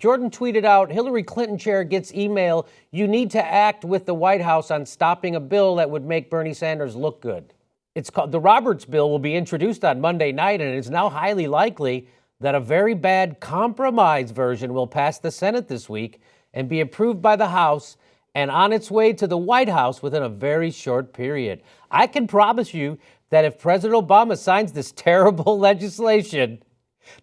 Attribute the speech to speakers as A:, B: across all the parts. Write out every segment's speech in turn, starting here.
A: Jordan tweeted out, Hillary Clinton chair gets email, you need to act with the White House on stopping a bill that would make Bernie Sanders look good. It's called the Roberts bill, will be introduced on Monday night, and it is now highly likely that a very bad compromise version will pass the Senate this week and be approved by the House and on its way to the White House within a very short period. I can promise you that if President Obama signs this terrible legislation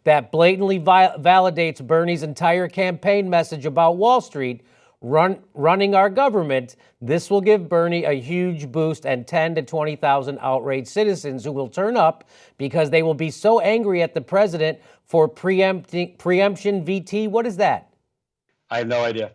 A: that blatantly validates Bernie's entire campaign message about Wall Street running our government, this will give Bernie a huge boost and 10 to 20,000 outraged citizens who will turn up because they will be so angry at the president for preemption VT. What is that?
B: I have no idea.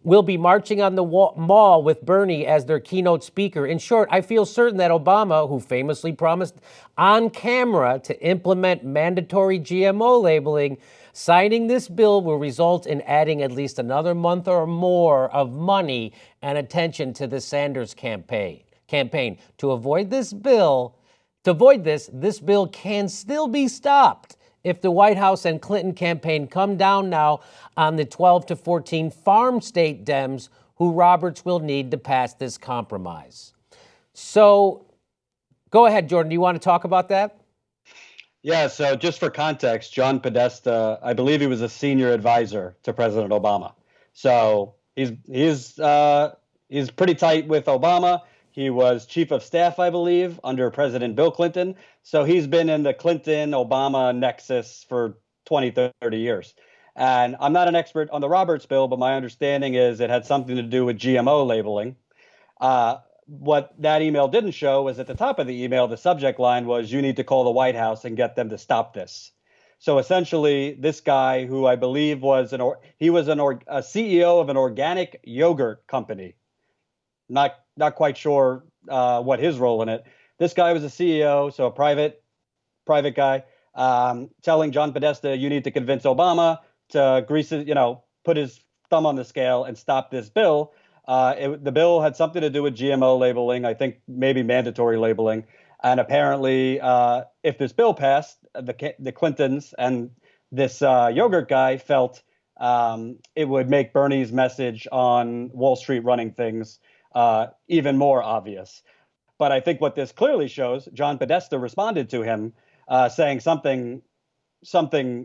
A: Will be marching on the mall with Bernie as their keynote speaker. In short, I feel certain that Obama, who famously promised on camera to implement mandatory GMO labeling, signing this bill will result in adding at least another month or more of money and attention to the Sanders campaign. To avoid this, this bill can still be stopped if the White House and Clinton campaign come down now on the 12 to 14 farm state Dems who Roberts will need to pass this compromise. So go ahead, Jordan. Do you want to talk about that?
B: Yeah, so just for context, John Podesta, I believe he was a senior advisor to President Obama. So he's pretty tight with Obama. He was chief of staff, I believe, under President Bill Clinton. So he's been in the Clinton-Obama nexus for 20, 30 years. And I'm not an expert on the Roberts bill, but my understanding is it had something to do with GMO labeling. What that email didn't show was at the top of the email, the subject line was, you need to call the White House and get them to stop this. So essentially, this guy, who I believe was a CEO of an organic yogurt company, not quite sure what his role in it. This guy was a CEO, so a private guy, telling John Podesta, you need to convince Obama to put his thumb on the scale and stop this bill. The bill had something to do with GMO labeling, I think maybe mandatory labeling. And apparently, if this bill passed, the Clintons and this yogurt guy felt it would make Bernie's message on Wall Street running things even more obvious. But I think what this clearly shows, John Podesta responded to him saying something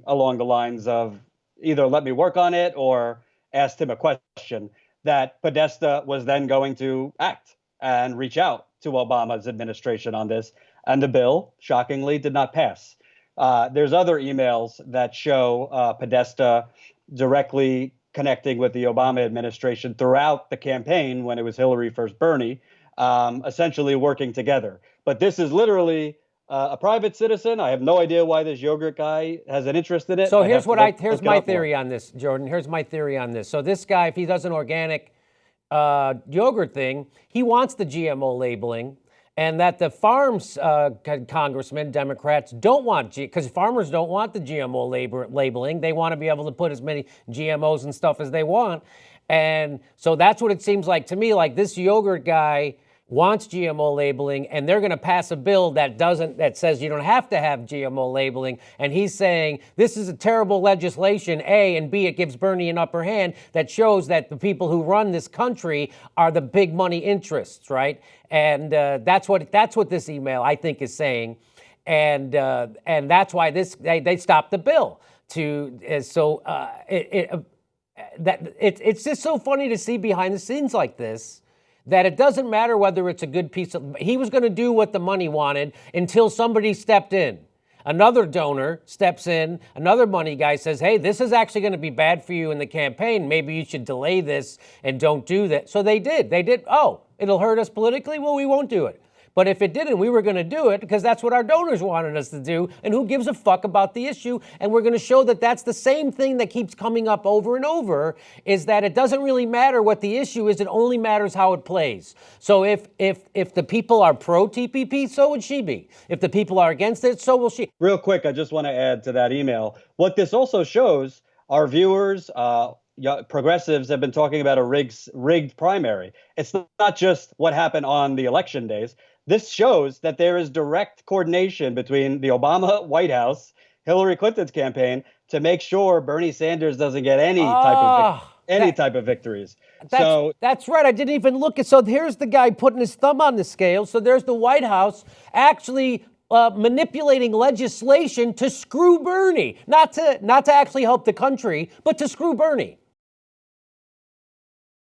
B: along the lines of either let me work on it or asked him a question, that Podesta was then going to act and reach out to Obama's administration on this. And the bill, shockingly, did not pass. There's other emails that show Podesta directly connecting with the Obama administration throughout the campaign when it was Hillary versus Bernie, essentially working together. But this is literally a private citizen. I have no idea why this yogurt guy has an interest in it.
A: So here's my theory on this, Jordan. Here's my theory on this. So this guy, if he does an organic yogurt thing, he wants the GMO labeling, and that the farms congressmen, Democrats, don't want, because farmers don't want the GMO labeling. They want to be able to put as many GMOs and stuff as they want. And so that's what it seems like to me, like this yogurt guy wants GMO labeling, and they're going to pass a bill that says you don't have to have GMO labeling. And he's saying this is a terrible legislation, A, and B, it gives Bernie an upper hand that shows that the people who run this country are the big money interests, right? And that's what this email, I think, is saying. And that's why they stopped the bill. It's just so funny to see behind the scenes like this, that it doesn't matter whether it's a good piece of, he was going to do what the money wanted until somebody stepped in. Another donor steps in, another money guy says, hey, this is actually going to be bad for you in the campaign. Maybe you should delay this and don't do that. So they did. Oh, it'll hurt us politically? Well, we won't do it. But if it didn't, we were going to do it because that's what our donors wanted us to do. And who gives a fuck about the issue? And we're going to show that that's the same thing that keeps coming up over and over, is that it doesn't really matter what the issue is. It only matters how it plays. So if the people are pro-TPP, so would she be. If the people are against it, so will she.
B: Real quick, I just want to add to that email. What this also shows, our viewers, progressives have been talking about a rigged primary. It's not just what happened on the election days. This shows that there is direct coordination between the Obama White House, Hillary Clinton's campaign, to make sure Bernie Sanders doesn't get any type of victories.
A: That's right. I didn't even look at. So here's the guy putting his thumb on the scale. So there's the White House actually manipulating legislation to screw Bernie, not to actually help the country, but to screw Bernie.